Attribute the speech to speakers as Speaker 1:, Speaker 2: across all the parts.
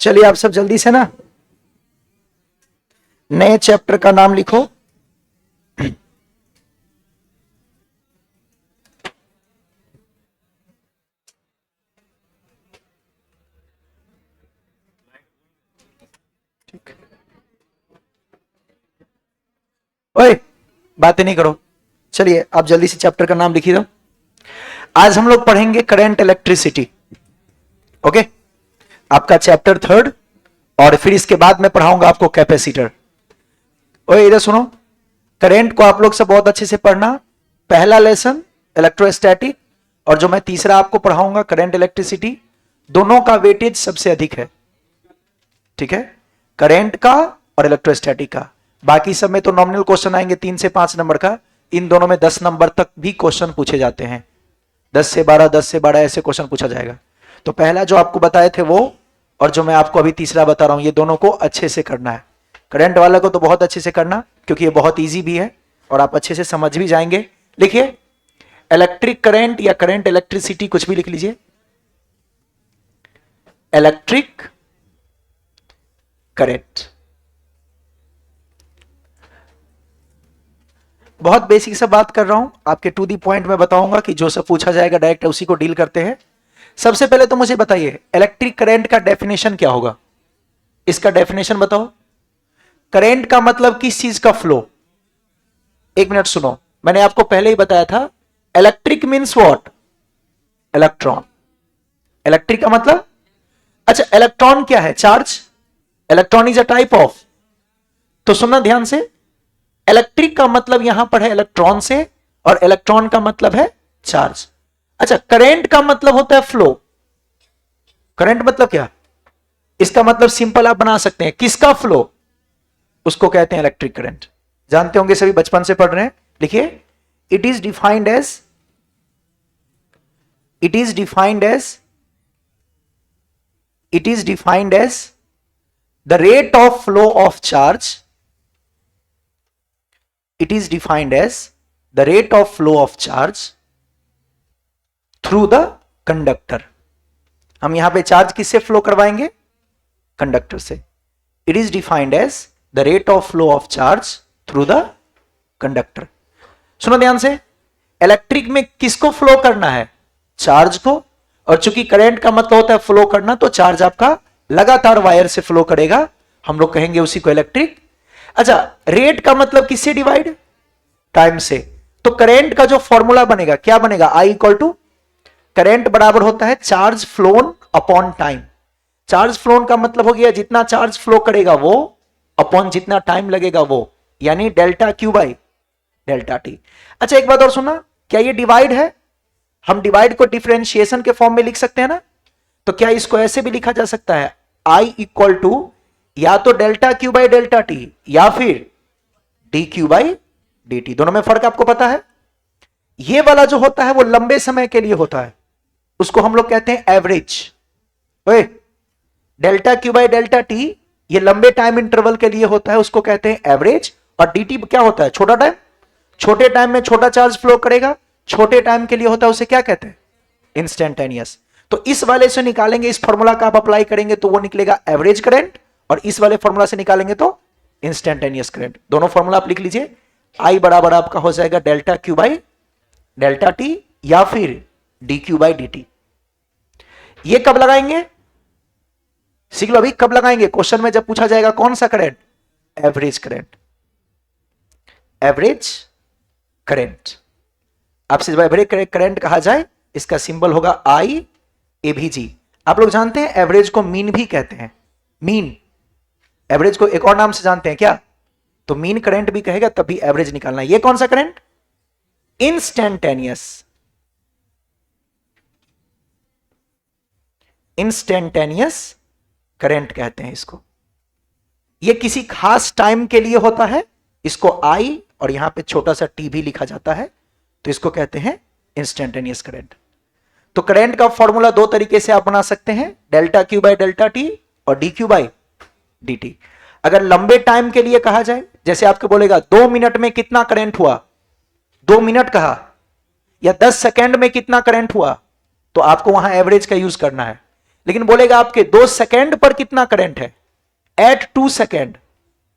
Speaker 1: चलिए आप सब जल्दी से ना नए चैप्टर का नाम लिखो। ओए बातें नहीं करो, चलिए आप जल्दी से चैप्टर का नाम लिखिए दो। आज हम लोग पढ़ेंगे करंट इलेक्ट्रिसिटी। ओके, आपका चैप्टर 3 और फिर इसके बाद मैं पढ़ाऊंगा आपको कैपेसिटर। ओए इधर सुनो, करंट को आप लोग सब बहुत अच्छे से पढ़ना। पहला लेसन इलेक्ट्रोस्टैटिक और जो मैं तीसरा आपको पढ़ाऊंगा करंट इलेक्ट्रिसिटी, दोनों का वेटेज सबसे अधिक है। ठीक है, करंट का और इलेक्ट्रोस्टैटिक का। बाकी सब में तो नॉमिनल क्वेश्चन आएंगे 3 से 5 नंबर का। इन दोनों में 10 नंबर तक भी क्वेश्चन पूछे जाते हैं। 10 से 12, 10 से 12 ऐसे क्वेश्चन पूछा जाएगा। तो पहला जो आपको बताए थे वो, और जो मैं आपको अभी तीसरा बता रहा हूं, ये दोनों को अच्छे से करना है। करंट वाला को तो बहुत अच्छे से करना, क्योंकि ये बहुत इजी भी है और आप अच्छे से समझ भी जाएंगे। लिखिए इलेक्ट्रिक करंट या करंट इलेक्ट्रिसिटी, कुछ भी लिख लीजिए। इलेक्ट्रिक करंट बहुत बेसिक सा बात कर रहा हूं, आपके टू दी पॉइंट में बताऊंगा कि जो सब पूछा जाएगा डायरेक्ट उसी को डील करते हैं। सबसे पहले तो मुझे बताइए इलेक्ट्रिक करंट का डेफिनेशन क्या होगा। इसका डेफिनेशन बताओ। करंट का मतलब किस चीज का फ्लो। एक मिनट सुनो, मैंने आपको पहले ही बताया था electric means what, electron. Electric का मतलब, अच्छा इलेक्ट्रॉन क्या है, charge. Electron is a type of, तो सुनना ध्यान से, इलेक्ट्रिक का मतलब यहां पर है इलेक्ट्रॉन से, और इलेक्ट्रॉन का मतलब है चार्ज। अच्छा, करंट का मतलब होता है फ्लो। करंट मतलब क्या, इसका मतलब सिंपल आप बना सकते हैं, किसका फ्लो, उसको कहते हैं इलेक्ट्रिक करंट। जानते होंगे सभी, बचपन से पढ़ रहे हैं। लिखिए it is defined as the rate of flow of charge. It is defined as the rate of flow of charge through the conductor. हम यहां पे चार्ज किससे फ्लो करवाएंगे, कंडक्टर से। It is defined as the rate of flow of charge through the conductor. सुनो ध्यान से, electric में किसको फ्लो करना है, चार्ज को। और चूंकि करंट का मतलब होता है फ्लो करना, तो चार्ज आपका लगातार वायर से फ्लो करेगा, हम लोग कहेंगे उसी को इलेक्ट्रिक। अच्छा, रेट का मतलब किससे डिवाइड, टाइम से। तो करंट का जो फॉर्मूला बनेगा क्या बनेगा, I इक्वल टू करंट बराबर होता है charge phloem upon time. Charge phloem का मतलब हो गया जितना चार्ज फ्लो करेगा वो, अपॉन जितना टाइम लगेगा वो, यानी delta Q by delta T. अच्छा एक बात और सुना, क्या ये डिवाइड है, हम डिवाइड को डिफरेंशिएशन के फॉर्म में लिख सकते हैं ना। तो क्या इसको ऐसे भी लिखा जा सकता है, I इक्वल टू या तो delta Q by delta T, या फिर D Q by D T. दोनों में फर्क आपको पता है। ये वाला जो होता है वो लंबे समय के लिए होता है, उसको हम लोग कहते हैं average. Delta Q by delta T ये लंबे टाइम इंटरवल के लिए होता है, उसको कहते हैं एवरेज। और डी टी क्या होता है, छोटा टाइम। छोटे टाइम में छोटा चार्ज फ्लो करेगा, छोटे टाइम के लिए होता है, उसे क्या कहते हैं, इंस्टेंटेनियस। तो इस वाले से निकालेंगे, इस फॉर्मूला का आप अप्लाई करेंगे तो वो निकलेगा एवरेज करंट, और इस वाले फॉर्मूला से निकालेंगे तो इंस्टेंटेनियस करंट। दोनों फॉर्मूला आप लिख लीजिए। I बराबर आपका हो जाएगा delta Q by delta T, या फिर D Q by D T. ये कब लगाएंगे, सीख लो अभी, कब लगाएंगे, क्वेश्चन में जब पूछा जाएगा कौन सा current, average current. Average current आपसे जब एवरेज करंट कहा जाए, इसका सिंबल होगा I AVG। आप लोग जानते हैं एवरेज को मीन भी कहते हैं। मीन, एवरेज को एक और नाम से जानते हैं क्या, तो मीन करंट भी कहेगा, तब भी एवरेज निकालना है। ये कौन सा करंट, इंस्टेंटेनियस। इंस्टेंटेनियस करंट कहते हैं इसको। ये किसी खास टाइम के लिए होता है, इसको I और यहां पे छोटा सा t भी लिखा जाता है, तो इसको कहते हैं इंस्टेंटेनियस करंट। तो करंट का फॉर्मूला दो तरीके से आप बना सकते हैं, delta Q by delta T और D Q by D T. अगर लंबे टाइम के लिए कहा जाए, जैसे आपको बोलेगा 2 मिनट में कितना करंट हुआ, 2 मिनट कहा, या 10 सेकेंड में कितना करंट हुआ, तो आपको वहां एवरेज का यूज करना है। लेकिन बोलेगा आपके 2 सेकेंड पर कितना करंट है, एट 2 सेकेंड,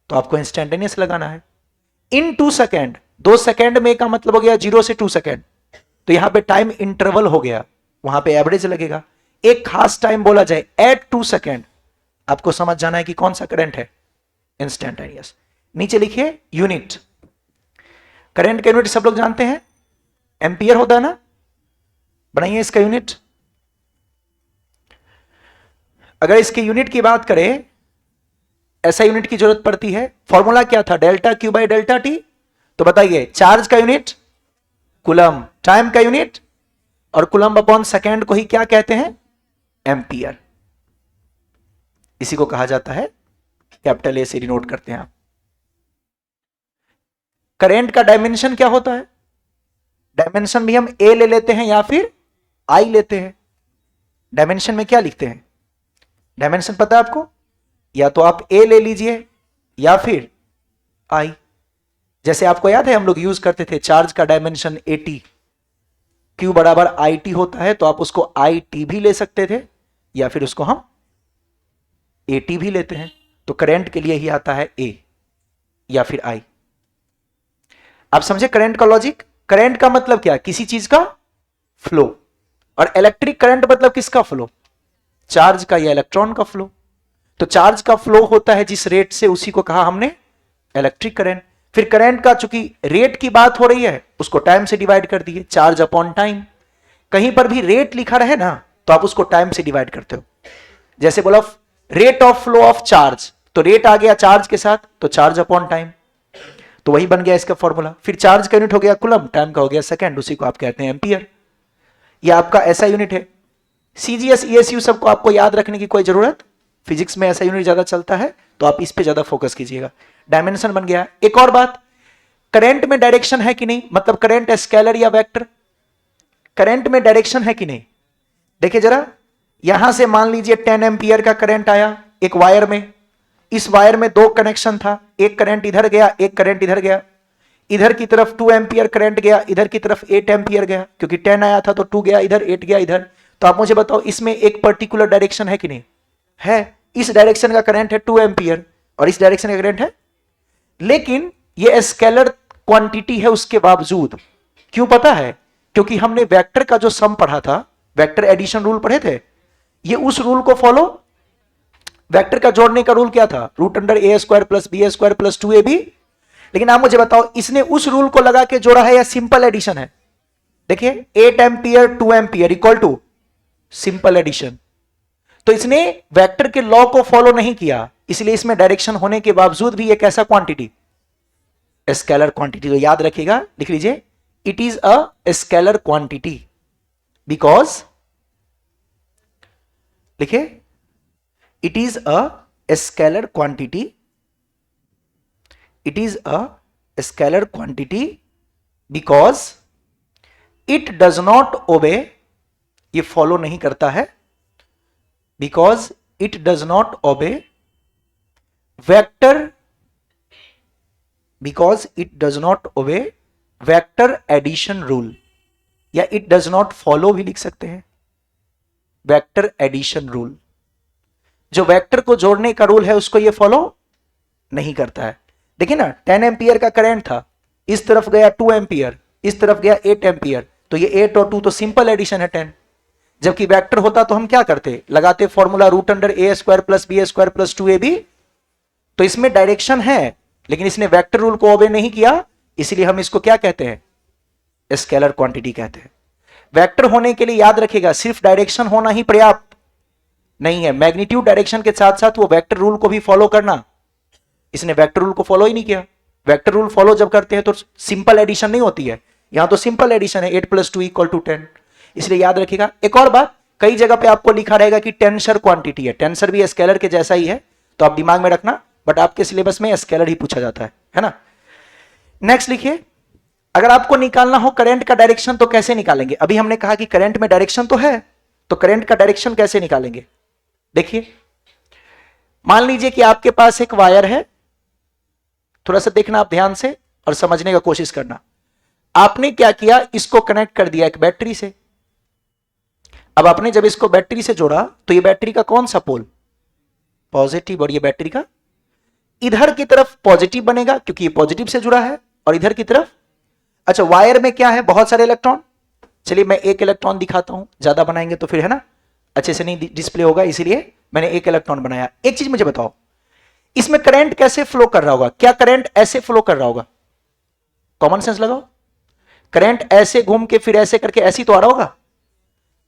Speaker 1: तो आपको इंस्टेंटेनियस लगाना है। इन 2 सेकेंड, 2 सेकेंड में का मतलब हो गया 0 से 2 सेकेंड, तो यहां पे टाइम इंटरवल हो गया, वहां पे एवरेज लगेगा। एक खास टाइम बोला जाए एट 2 सेकेंड, आपको समझ जाना है कि कौन सा करंट है, इंस्टेंटेनियस। नीचे लिखिए यूनिट, करंट का यूनिट सब लोग जानते हैं, एम्पियर होता है ना, बनाइए इसका यूनिट। अगर इसके यूनिट की बात करें, ऐसा यूनिट की जरूरत पड़ती है, फॉर्मूला क्या था, delta Q by delta T. तो बताइए, चार्ज का यूनिट कूलम, टाइम का यूनिट, और कूलम अपॉन सेकेंड को ही क्या कहते हैं, एम्पियर। इसी को कहा जाता है, कैपिटल ए से डिनोट करते हैं आप। करंट का डायमेंशन क्या होता है, डायमेंशन भी हम ए ले लेते हैं या फिर आई लेते हैं। डायमेंशन में क्या लिखते हैं, डायमेंशन पता है आपको, या तो आप ए ले लीजिए या फिर आई। जैसे आपको याद है हम लोग यूज करते थे चार्ज का डायमेंशन 80, Q बराबर IT होता है, तो आप उसको IT भी ले सकते थे या फिर उसको हम AT भी लेते हैं। तो करंट के लिए ही आता है A या फिर I। आप समझे करंट का लॉजिक। करंट का मतलब क्या, किसी चीज का फ्लो, और इलेक्ट्रिक करंट मतलब किसका फ्लो, चार्ज का या इलेक्ट्रॉन का फ्लो। तो चार्ज का फ्लो होता है जिस रेट से, उसी को कहा हमने इलेक्ट्रिक करंट। फिर करंट का चूंकि रेट की बात हो रही है, उसको टाइम से डिवाइड कर दिए, चार्ज अपॉन टाइम। कहीं पर भी रेट लिखा रहे ना, तो आप उसको टाइम से डिवाइड करते हो। जैसे बोला rate of flow of charge, तो रेट आ गया चार्ज के साथ, तो चार्ज अपॉन टाइम, तो वही बन गया इसका फॉर्मूला। फिर चार्ज का यूनिट हो गया कूलम, टाइम का हो गया सेकेंड, उसी को आप कहते हैं एम्पियर। यह आपका ऐसा यूनिट है। सीजीएस ईएसयू सबको आपको याद रखने की कोई जरूरत, फिजिक्स में ऐसा यूनिट ज्यादा चलता है, तो आप इस पे ज्यादा फोकस कीजिएगा। डायमेंशन बन गया। एक और बात, करंट में डायरेक्शन है कि नहीं, मतलब करंट स्केलर या वेक्टर, करंट में डायरेक्शन है कि नहीं। देखिए जरा, यहां से मान लीजिए 10 एम्पियर का करंट आया एक वायर में, इस वायर में 2 कनेक्शन था, एक करंट इधर गया, एक करंट इधर गया। इधर की तरफ 2 एम्पियर करंट गया, इधर की तरफ 8 एम्पियर गया, क्योंकि 10 आया था तो 2 गया इधर, 8 गया इधर। तो आप मुझे बताओ, इसमें एक पर्टिकुलर डायरेक्शन है कि नहीं है। इस डायरेक्शन का करंट है 2 एम्पियर और इस डायरेक्शन का करंट है, लेकिन ये स्केलर क्वांटिटी है उसके बावजूद। क्यों पता है, क्योंकि हमने वेक्टर का जो सम पढ़ा था, वेक्टर एडिशन रूल पढ़े थे, ये उस रूल को फॉलो, वेक्टर का जोड़ने का रूल क्या था, रूट अंडर ए square plus B square plus 2ab। लेकिन आप मुझे बताओ, इसने उस रूल को लगा के जोड़ा है या सिंपल एडिशन है। देखिए 8 ampere 2 ampere equal to simple addition. तो इसने वेक्टर के लॉ को फॉलो नहीं किया, इसलिए इसमें डायरेक्शन होने के बावजूद भी एक ऐसा क्वांटिटी, स्केलर क्वांटिटी। तो याद रखिएगा, लिख लीजिए, it is a scalar quantity because, लिखिए, it is a scalar quantity, it is a scalar quantity because it does not obey, ये फॉलो नहीं करता है, because it does not obey vector, because it does not obey vector addition rule, या it does not follow भी लिख सकते हैं, vector addition rule. जो वेक्टर को जोड़ने का रूल है उसको ये फॉलो नहीं करता है। देखिए ना, 10 एम्पियर का करंट था, इस तरफ गया 2 एम्पियर, इस तरफ गया 8 एम्पियर, तो ये 8 और 2 तो सिंपल एडिशन है 10। जबकि वेक्टर होता तो हम क्या करते, लगाते फॉर्मूला रूट अंडर ए square plus B square plus 2ab। तो इसमें डायरेक्शन है, लेकिन इसने वेक्टर रूल को ओबे नहीं किया, इसलिए हम इसको क्या कहते हैं, स्केलर क्वांटिटी कहते हैं। वेक्टर होने के लिए याद रखिएगा, सिर्फ डायरेक्शन होना ही पर्याप्त नहीं है, मैग्नीट्यूड डायरेक्शन के साथ साथ वो वेक्टर रूल को भी फॉलो करना। इसने वेक्टर रूल को फॉलो ही नहीं किया। वेक्टर रूल फॉलो जब करते हैं तो सिंपल एडिशन नहीं होती है, यहां तो सिंपल एडिशन है, 8 + 2 = 10। इसलिए याद रखिएगा। एक और बात, कई जगह पे आपको लिखा रहेगा कि टेंसर क्वांटिटी है, टेंसर भी स्केलर के जैसा ही है, तो आप दिमाग में रखना, बट आपके सिलेबस में स्केलर ही पूछा जाता है ना। नेक्स्ट लिखिए, अगर आपको निकालना हो करंट का डायरेक्शन तो कैसे निकालेंगे। अभी हमने कहा कि करंट में डायरेक्शन तो है, तो करंट का डायरेक्शन कैसे निकालेंगे। देखिए, मान लीजिए कि आपके पास एक वायर है, थोड़ा सा देखना आप ध्यान से और समझने का कोशिश करना। आपने क्या किया, इसको कनेक्ट कर दिया एक बैटरी से। अब आपने जब इसको बैटरी से जोड़ा तो ये बैटरी का कौन सा पोल? पॉजिटिव, और ये बैटरी का इधर की तरफ पॉजिटिव बनेगा क्योंकि ये पॉजिटिव से जुड़ा है, और इधर की तरफ, अच्छा वायर में क्या है? बहुत सारे इलेक्ट्रॉन। चलिए मैं एक इलेक्ट्रॉन दिखाता हूं, ज्यादा बनाएंगे तो फिर है ना अच्छे से नहीं डिस्प्ले होगा, इसीलिए मैंने एक इलेक्ट्रॉन बनाया। एक चीज मुझे बताओ, इसमें करंट कैसे फ्लो कर रहा होगा? क्या करंट ऐसे फ्लो कर रहा होगा? कॉमन सेंस लगाओ, करंट ऐसे घूम के फिर ऐसे करके ऐसे ही तो आ रहा होगा।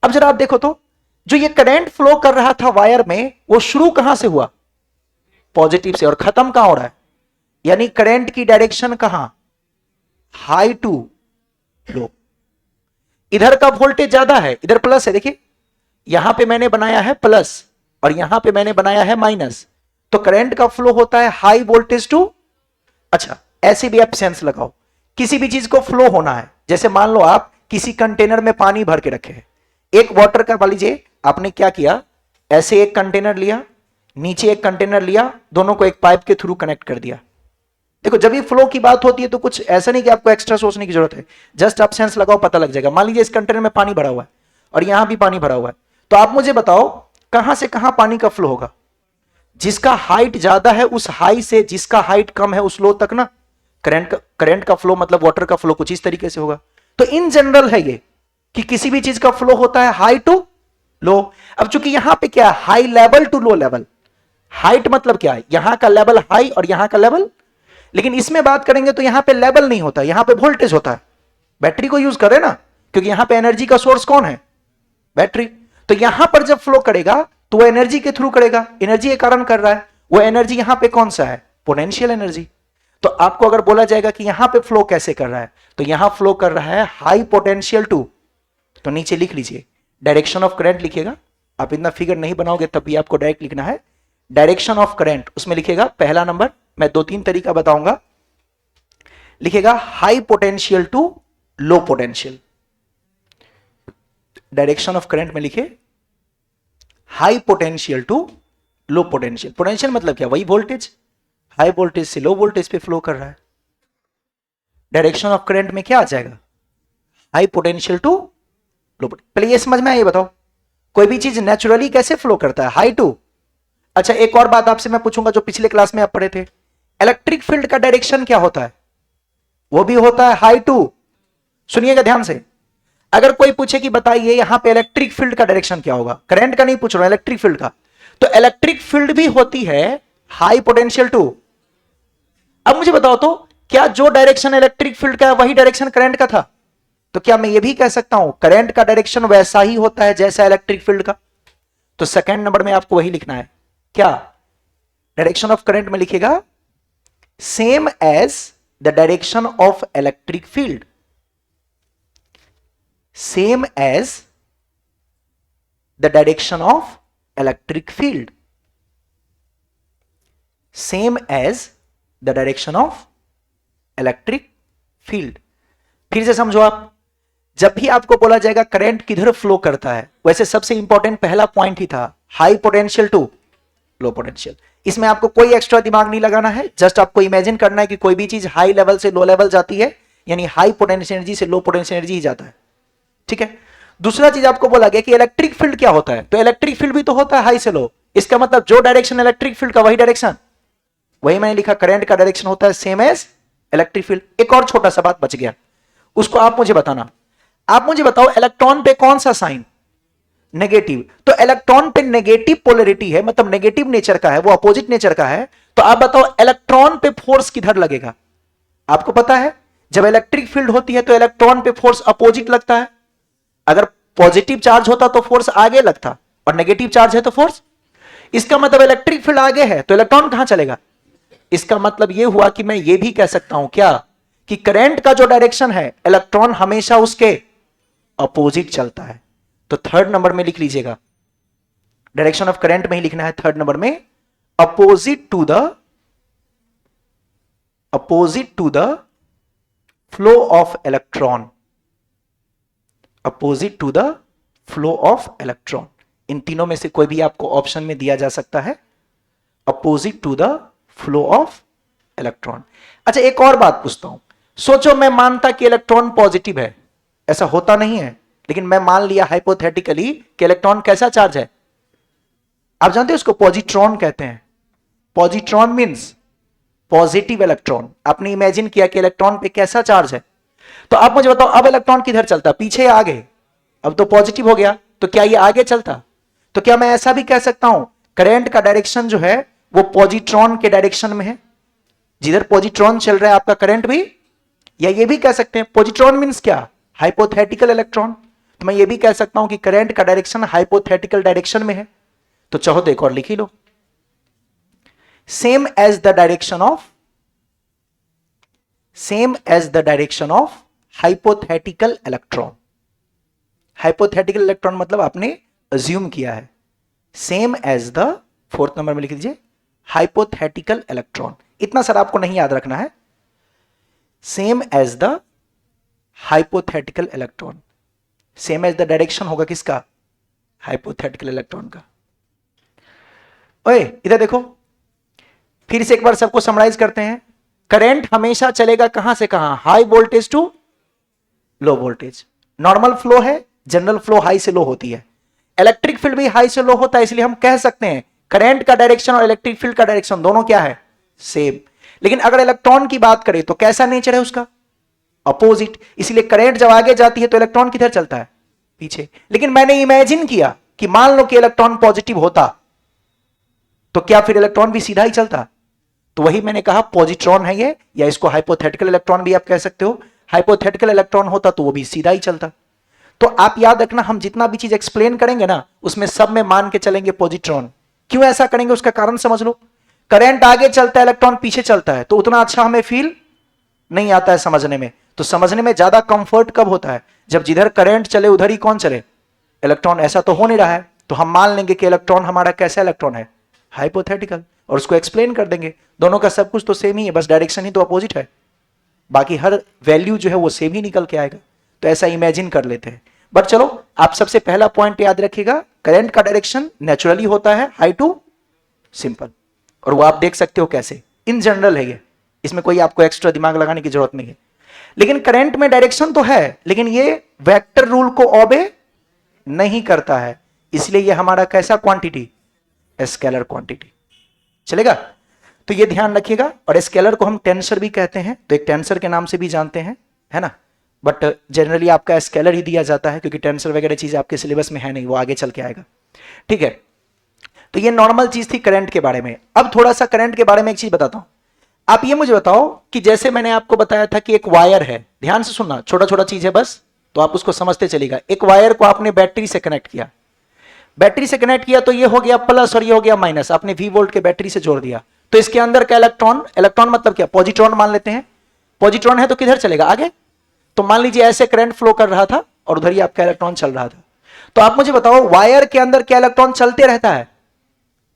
Speaker 1: अब जरा आप देखो तो, जो ये करंट फ्लो कर रहा था वायर में, वो शुरू कहां से हुआ? पॉजिटिव से, और खत्म कहां हो रहा है? यानी करंट की डायरेक्शन कहां? High to low. इधर का वोल्टेज ज्यादा है, इधर प्लस है, देखिए यहां पे मैंने बनाया है प्लस और यहां पे मैंने बनाया है माइनस, तो करंट का फ्लो होता है हाई वोल्टेज टू, अच्छा ऐसे भी आप सेंस लगाओ, किसी भी चीज को फ्लो होना है, जैसे मान लो आप किसी कंटेनर में पानी भर के रखे हैं, एक वाटर का, मान लीजिए आपने क्या किया, ऐसे एक कंटेनर लिया, नीचे एक कंटेनर लिया, दोनों को एक पाइप के थ्रू कनेक्ट कर दिया। देखो जब भी फ्लो की बात होती है तो कुछ ऐसा नहीं कि आपको एक्स्ट्रा सोचने की जरूरत है, जस्ट आप सेंस लगाओ, पता लग जाएगा। मान लीजिए इस कंटेनर में पानी भरा हुआ है और यहां भी पानी भरा हुआ है, तो आप मुझे बताओ कहां से कहां पानी का फ्लो होगा? जिसका हाइट ज्यादा है उस हाई से जिसका हाइट कम है उस लो तक ना। करंट का फ्लो मतलब वाटर का फ्लो कुछ इस तरीके से होगा। तो इन जनरल है ये कि किसी भी चीज का फ्लो होता है हाई टू लो। अब चूंकि यहां पे क्या है, high level to low level, height मतलब क्या है, यहां का लेवल हाई और यहां का लेवल, लेकिन इसमें बात करेंगे तो यहां पे लेवल नहीं होता, यहां पे वोल्टेज होता है। बैटरी को यूज करें ना, क्योंकि यहां पे एनर्जी का सोर्स कौन है? बैटरी। तो यहां पर जब फ्लो करेगा तो वो एनर्जी के थ्रू करेगा, एनर्जी के कारण कर रहा है, वो एनर्जी यहां पे कौन सा है? Potential energy. तो आपको अगर बोला जाएगा कि यहां पे फ्लो कैसे कर रहा है, तो यहां फ्लो कर रहा है हाई पोटेंशियल टू, तो नीचे लिख लीजिए डायरेक्शन ऑफ करंट लिखिएगा। आप इतना फिगर नहीं बनाओगे तब भी आपको डायरेक्ट लिखना है डायरेक्शन ऑफ करंट, उसमें लिखिएगा पहला नंबर, मैं 2-3 तरीका बताऊंगा, लिखिएगा high potential to low potential. Direction of current में लिखे high potential to low potential. Potential मतलब क्या? वही वोल्टेज, हाई वोल्टेज से लो वोल्टेज पे फ्लो कर रहा है। डायरेक्शन ऑफ करंट में क्या आ जाएगा? हाई पोटेंशियल टू लो। पहले ये समझ में आया, ये बताओ कोई भी चीज नेचुरली कैसे फ्लो करता है? High to. अच्छा एक और बात आपसे मैं पूछूंगा जो पिछले क्लास में आप पढ़े थे, इलेक्ट्रिक फील्ड का डायरेक्शन क्या होता है? वो भी होता है हाई टू। सुनिएगा ध्यान से, अगर कोई पूछे कि बताइए यहां पे इलेक्ट्रिक फील्ड का डायरेक्शन क्या होगा, करंट का नहीं पूछ रहा हूं, इलेक्ट्रिक फील्ड का, तो इलेक्ट्रिक फील्ड भी होती है हाई पोटेंशियल टू। अब मुझे बताओ तो क्या जो डायरेक्शन इलेक्ट्रिक फील्ड का है वही डायरेक्शन करंट का था? तो क्या मैं ये भी कह सकता हूं करंट का डायरेक्शन वैसा ही होता है जैसा इलेक्ट्रिक फील्ड का? तो सेकंड नंबर में आपको वही लिखना है, क्या? डायरेक्शन ऑफ करंट में लिखेगा same as the direction of electric field, same as the direction of electric field, same as the direction of electric field. फिर से समझो आप, जब भी आपको बोला जाएगा करंट किधर फ्लो करता है, वैसे सबसे इंपॉर्टेंट पहला पॉइंट ही था high potential to low potential. इसमें आपको कोई एक्स्ट्रा दिमाग नहीं लगाना है, जस्ट आपको इमेजिन करना है कि कोई भी चीज हाई लेवल से लो लेवल जाती है, यानी हाई पोटेंशियल एनर्जी से लो पोटेंशियल एनर्जी ही जाता है, ठीक है। दूसरा चीज आपको बोला गया कि इलेक्ट्रिक फील्ड क्या होता है, तो इलेक्ट्रिक फील्ड भी तो होता है हाई से लो, इसका मतलब जो डायरेक्शन इलेक्ट्रिक फील्ड का वही डायरेक्शन, वही मैंने लिखा करंट का डायरेक्शन होता है सेम एज इलेक्ट्रिक फील्ड। एक और छोटा सा बात बच गया, उसको आप मुझे बताना। आप मुझे बताओ इलेक्ट्रॉन पे कौन सा साइन? नेगेटिव। तो इलेक्ट्रॉन पे नेगेटिव पोलैरिटी है, मतलब नेगेटिव नेचर का है, वो अपोजिट नेचर का है, तो आप बताओ इलेक्ट्रॉन पे फोर्स किधर लगेगा? आपको पता है जब इलेक्ट्रिक फील्ड होती है तो इलेक्ट्रॉन पे फोर्स अपोजिट लगता है, अगर पॉजिटिव चार्ज होता तो फोर्स आगे लगता, और नेगेटिव चार्ज है तो फोर्स, इसका मतलब इलेक्ट्रिक फील्ड आगे है तो इलेक्ट्रॉन कहां चलेगा? इसका मतलब यह हुआ कि मैं यह भी कह सकता हूं क्या कि करंट का जो डायरेक्शन है इलेक्ट्रॉन हमेशा उसके अपोजिट चलता है। तो थर्ड नंबर में लिख लीजिएगा, डायरेक्शन ऑफ करंट में ही लिखना है थर्ड नंबर में, opposite to the flow of electron, opposite to the flow of electron. इन तीनों में से कोई भी आपको ऑप्शन में दिया जा सकता है, opposite to the flow of electron. अच्छा एक और बात पूछता हूं, सोचो मैं मानता कि इलेक्ट्रॉन पॉजिटिव है, ऐसा होता नहीं है, लेकिन मैं मान लिया हाइपोथेटिकली कि इलेक्ट्रॉन कैसा चार्ज है, आप जानते हैं उसको पॉजिट्रॉन कहते हैं। Positron means positive electron. आपने इमेजिन किया कि इलेक्ट्रॉन पे कैसा चार्ज है। तो आप मुझे बताओ अब इलेक्ट्रॉन किधर चलता, पीछे या आगे? अब तो पॉजिटिव हो गया, तो क्या ये आगे चलता? तो क्या मैं ऐसा भी कह सकता हूं करंट का डायरेक्शन जो है वो पॉजिट्रॉन के डायरेक्शन में है, जिधर पॉजिट्रॉन चल रहा है आपका करंट भी? या ये भी कह सकते हैं पॉजिट्रॉन मींस क्या, हाइपोथेटिकल इलेक्ट्रॉन, तो मैं ये भी कह सकता हूं कि करंट का डायरेक्शन हाइपोथेटिकल डायरेक्शन में है। तो चाहो तो एक और लिख ही लो, same as the direction of hypothetical electron. Hypothetical electron मतलब आपने अज्यूम किया है, same as the, fourth number में लिख दीजिए हाइपोथेटिकल इलेक्ट्रॉन। इतना सर आपको नहीं याद रखना है, same as the hypothetical electron. Same as the direction होगा किसका, हाइपोथेटिकल इलेक्ट्रॉन का। ओए इधर देखो, फिर से एक बार सबको समराइज करते हैं। करंट हमेशा चलेगा कहां से कहां, high voltage to low voltage. Normal flow है, जनरल फ्लो हाई से लो होती है। इलेक्ट्रिक फील्ड भी हाई से लो होता है, इसलिए हम कह सकते हैं करंट का डायरेक्शन और इलेक्ट्रिक फील्ड का डायरेक्शन दोनों क्या है, सेम। लेकिन अगर इलेक्ट्रॉन की बात करें तो कैसा नेचर है उसका, अपोजिट। इसलिए करंट जब आगे जाती है तो इलेक्ट्रॉन किधर चलता है, पीछे। लेकिन मैंने इमेजिन किया कि मान लो कि इलेक्ट्रॉन पॉजिटिव होता, तो क्या फिर इलेक्ट्रॉन भी सीधा ही चलता? तो वही मैंने कहा पॉजिट्रॉन है ये, या इसको हाइपोथेटिकल इलेक्ट्रॉन भी आप कह सकते हो। हाइपोथेटिकल इलेक्ट्रॉन होता तो वो भी सीधा ही चलता। तो आप याद रखना, हम जितना भी चीज एक्सप्लेन करेंगे ना उसमें सब में मान के चलेंगे पॉजिट्रॉन। क्यों ऐसा करेंगे उसका कारण समझ लो। करंट आगे चलता है, इलेक्ट्रॉन पीछे चलता है, तो उतना अच्छा हमें फील नहीं आता है समझने में। तो समझने में ज्यादा कंफर्ट कब होता है, जब जिधर करंट चले उधर ही कौन चले, इलेक्ट्रॉन। ऐसा तो हो नहीं रहा है, तो हम मान लेंगे कि इलेक्ट्रॉन हमारा कैसा इलेक्ट्रॉन है, हाइपोथेटिकल, और उसको एक्सप्लेन कर देंगे। दोनों का सब कुछ तो सेम ही है, बस डायरेक्शन ही तो अपोजिट है, बाकी हर वैल्यू जो है वो सेम ही निकल के आएगा। तो ऐसा इमेजिन कर लेते हैं। बट चलो, आप सबसे पहला पॉइंट याद रखिएगा, करंट का डायरेक्शन नेचुरली होता है हाई टू सिंपल, और वो आप देख सकते हो कैसे, इन जनरल है ये, इसमें कोई आपको एक्स्ट्रा दिमाग लगाने की जरूरत नहीं है। लेकिन करंट में डायरेक्शन तो है, लेकिन ये वेक्टर रूल को ओबे नहीं करता है, इसलिए ये हमारा कैसा क्वांटिटी, स्केलर क्वांटिटी। चलेगा? तो ये ध्यान रखिएगा। और स्केलर को हम टेंसर भी कहते हैं, तो एक टेंसर के नाम से भी जानते हैं, है ना। बट जनरली आपका स्केलर ही दिया जाता है, क्योंकि टेंसर वगैरह चीज आपके सिलेबस में है नहीं, वो आगे चल के आएगा। ठीक है, तो ये नॉर्मल चीज थी करंट के बारे में। अब थोड़ा सा करंट के बारे में एक चीज बताता हूं। आप ये मुझे बताओ कि जैसे मैंने आपको बताया था कि एक वायर है, ध्यान से सुनना, छोटा छोटा चीज है बस, तो आप उसको समझते चलेगा। एक वायर को आपने बैटरी से कनेक्ट किया, बैटरी से कनेक्ट किया तो ये हो गया प्लस और ये हो गया माइनस, आपने V वोल्ट के बैटरी से जोड़ दिया। तो इसके अंदर का इलेक्ट्रॉन, इलेक्ट्रॉन मतलब क्या, पॉजिट्रॉन मान लेते हैं। पॉजिट्रॉन है तो किधर चलेगा, आगे। तो मान लीजिए ऐसे करंट फ्लो कर रहा था और उधर ही आपका इलेक्ट्रॉन चल रहा था। तो आप मुझे बताओ वायर के अंदर क्या इलेक्ट्रॉन चलते रहता है,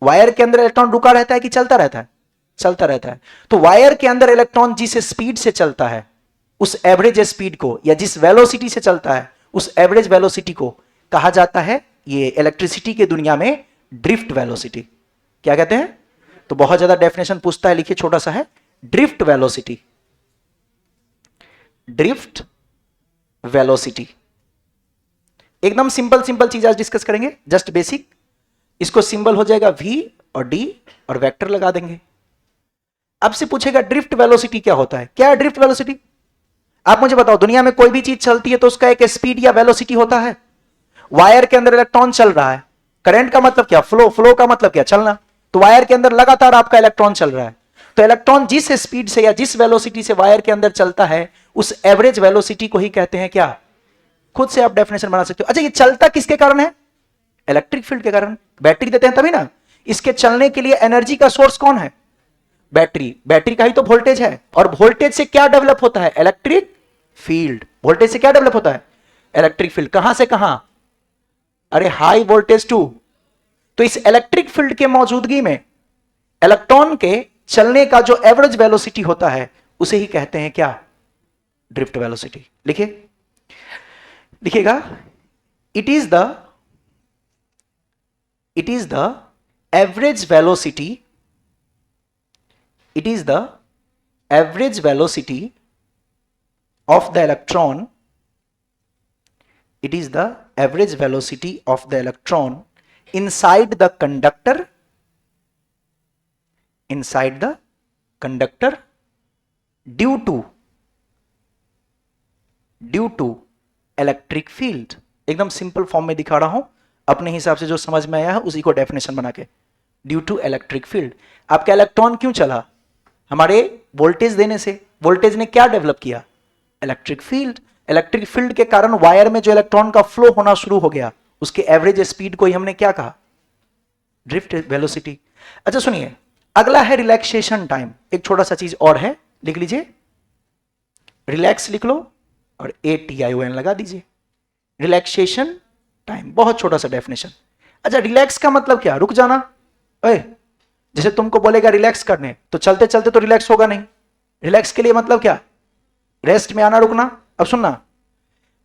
Speaker 1: वायर के अंदर इलेक्ट्रॉन रुका रहता है कि चलता रहता है, चलता रहता है। तो वायर के अंदर इलेक्ट्रॉन जिस स्पीड से चलता है, उस एवरेज स्पीड को, या जिस वेलोसिटी से चलता है उस एवरेज वेलोसिटी को कहा जाता है, ये इलेक्ट्रिसिटी की दुनिया में ड्रिफ्ट वेलोसिटी। क्या कहते हैं? तो बहुत ज्यादा डेफिनेशन पूछता है, लिखिए छोटा सा है, ड्रिफ्ट वेलोसिटी। ड्रिफ्ट वेलोसिटी एकदम सिंपल सिंपल चीज आज डिस्कस करेंगे, जस्ट बेसिक। इसको सिंबल हो जाएगा V और D और वेक्टर लगा देंगे। अब से पूछेगा ड्रिफ्ट वेलोसिटी क्या होता है, क्या है ड्रिफ्ट वेलोसिटी? आप मुझे बताओ, दुनिया में कोई भी चीज चलती है तो उसका एक स्पीड या वेलोसिटी होता है। वायर के अंदर इलेक्ट्रॉन चल रहा है, करंट का मतलब क्या, फ्लो, फ्लो का मतलब क्या, चलना। तो वायर के अंदर लगातार आपका इलेक्ट्रॉन चल रहा है, तो इलेक्ट्रॉन जिस स्पीड से या जिस वेलोसिटी से वायर के अंदर चलता है उस एवरेज वेलोसिटी को ही कहते हैं क्या, खुद से आप डेफिनेशन बना सकते हो। अच्छा, ये चलता किसके कारण है, इलेक्ट्रिक फील्ड के कारण। बैटरी देते हैं तभी ना, इसके चलने के लिए एनर्जी का सोर्स कौन है, बैटरी। बैटरी का ही तो वोल्टेज है, और वोल्टेज से क्या डेवलप होता है, इलेक्ट्रिक फील्ड। वोल्टेज से क्या डेवलप होता है, इलेक्ट्रिक फील्ड। कहां से कहां, अरे हाई वोल्टेज टू। तो इस इलेक्ट्रिक फील्ड के मौजूदगी में इलेक्ट्रॉन के चलने का जो एवरेज वेलोसिटी होता है उसे ही कहते हैं क्या, ड्रिफ्ट वेलोसिटी। लिखिए, लिखिएगा, it is the average velocity, it is the average velocity of the electron It is the average velocity of the electron inside the conductor due to electric field. एकदम simple form में दिखा रहा हूं, अपने हिसाब से जो समझ में आया है उसी को डेफिनेशन बना के. Due to electric field. आपका इलेक्ट्रॉन क्यों चला? हमारे वोल्टेज देने से. वोल्टेज ने क्या डेवलप किया? Electric field. इलेक्ट्रिक फील्ड के कारण वायर में जो इलेक्ट्रॉन का फ्लो होना शुरू हो गया, उसके एवरेज स्पीड को ही हमने क्या कहा? Drift velocity. अच्छा सुनिए, अगला है रिलैक्सेशन टाइम. एक छोटा सा चीज और है, लिख लीजिए. रिलैक्स लिख लो और ATION लगा दीजिए. रिलैक्सेशन टाइम, बहुत छोटा सा डेफिनेशन. अच्छा, रिलैक्स का मतलब क्या? रुक जाना. जैसे तुमको बोलेगा रिलैक्स करने, तो चलते चलते तो रिलैक्स होगा नहीं. रिलैक्स के लिए मतलब क्या? रेस्ट में आना, रुकना. अब सुनना,